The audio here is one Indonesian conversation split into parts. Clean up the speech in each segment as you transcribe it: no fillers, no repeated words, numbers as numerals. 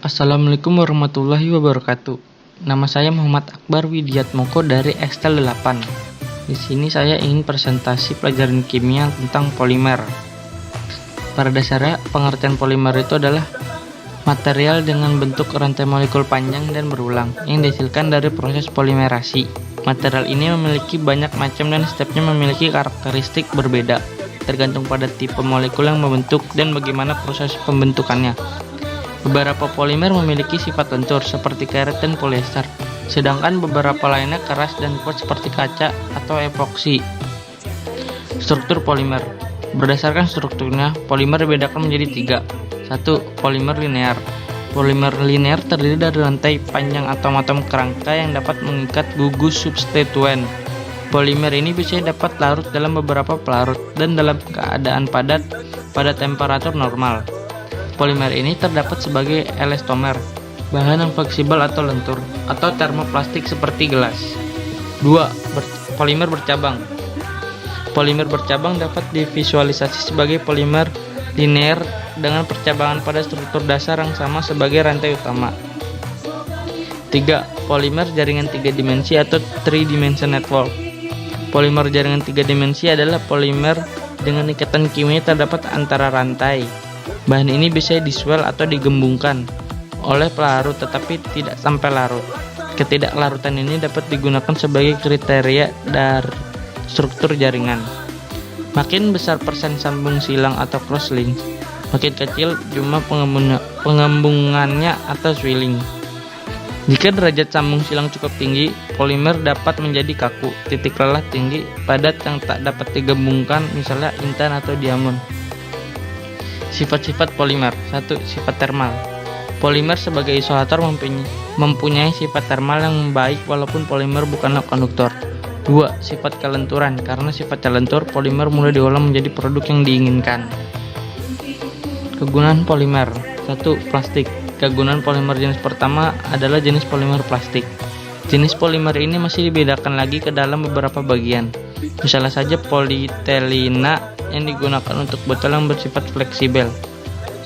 Assalamualaikum warahmatullahi wabarakatuh. Nama saya Muhammad Akbar Widiatmoko dari Excel 8. Di sini saya ingin presentasi pelajaran kimia tentang polimer. Pada dasarnya, pengertian polimer itu adalah material dengan bentuk rantai molekul panjang dan berulang yang dihasilkan dari proses polimerasi. Material ini memiliki banyak macam dan setiapnya memiliki karakteristik berbeda, tergantung pada tipe molekul yang membentuk dan bagaimana proses pembentukannya. Beberapa polimer memiliki sifat lentur seperti karet dan polyester, sedangkan beberapa lainnya keras dan kuat seperti kaca atau epoksi. Struktur polimer. Berdasarkan strukturnya, polimer dibedakan menjadi 3. 1. Polimer linear. Polimer linear terdiri dari rantai panjang atom-atom kerangka yang dapat mengikat gugus substituen. Polimer ini biasanya dapat larut dalam beberapa pelarut dan dalam keadaan padat pada temperatur normal. Polimer ini terdapat sebagai elastomer, bahan yang fleksibel atau lentur, atau termoplastik seperti gelas. 2. Polimer bercabang. Polimer bercabang dapat divisualisasi sebagai polimer linear dengan percabangan pada struktur dasar yang sama sebagai rantai utama. 3. Polimer jaringan 3 dimensi atau 3-dimension network. Polimer jaringan 3 dimensi adalah polimer dengan ikatan kimia terdapat antara rantai. Bahan ini bisa diswel atau digembungkan oleh pelarut tetapi tidak sampai larut. Ketidaklarutan ini dapat digunakan sebagai kriteria dari struktur jaringan. Makin besar persen sambung silang atau cross-link, makin kecil jumlah pengembungannya atau swelling. Jika derajat sambung silang cukup tinggi, polimer dapat menjadi kaku, titik lelah tinggi, padat yang tak dapat digembungkan, misalnya intan atau diamond. Sifat-sifat polimer. 1. Sifat termal. Polimer sebagai isolator mempunyai sifat termal yang baik walaupun polimer bukanlah konduktor. 2. Sifat kelenturan. Karena sifatnya lentur, polimer mudah diolah menjadi produk yang diinginkan. Kegunaan polimer. 1. Plastik. Kegunaan polimer jenis pertama adalah jenis polimer plastik. Jenis polimer ini masih dibedakan lagi ke dalam beberapa bagian. Misalnya saja polietilena yang digunakan untuk botol yang bersifat fleksibel,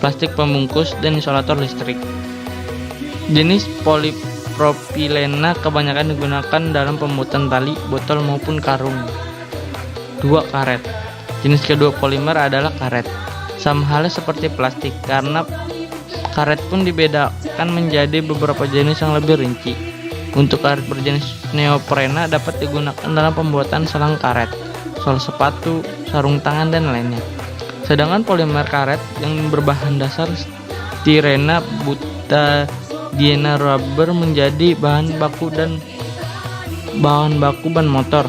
plastik pembungkus, dan isolator listrik. Jenis polipropilena kebanyakan digunakan dalam pembuatan tali, botol maupun karung. 2. Karet. Jenis kedua polimer adalah karet. Sama halnya seperti plastik, karena karet pun dibedakan menjadi beberapa jenis yang lebih rinci. Untuk karet berjenis neoprena dapat digunakan dalam pembuatan selang karet, sol sepatu, sarung tangan, dan lainnya. Sedangkan polimer karet yang berbahan dasar stirena, butadiene, rubber menjadi bahan baku ban motor.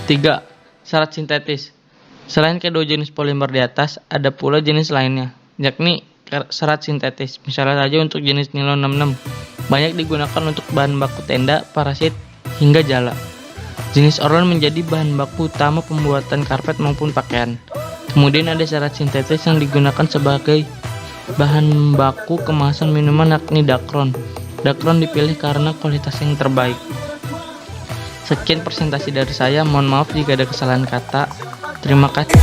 3. Serat sintetis. Selain kedua jenis polimer di atas, ada pula jenis lainnya, yakni serat sintetis. Misalnya saja untuk jenis nilon 66, banyak digunakan untuk bahan baku tenda, parasit, hingga jala. Jenis orlan menjadi bahan baku utama pembuatan karpet maupun pakaian. Kemudian ada serat sintetis yang digunakan sebagai bahan baku kemasan minuman, yakni dakron. Dakron dipilih karena kualitas yang terbaik. Sekian presentasi dari saya, mohon maaf jika ada kesalahan kata. Terima kasih.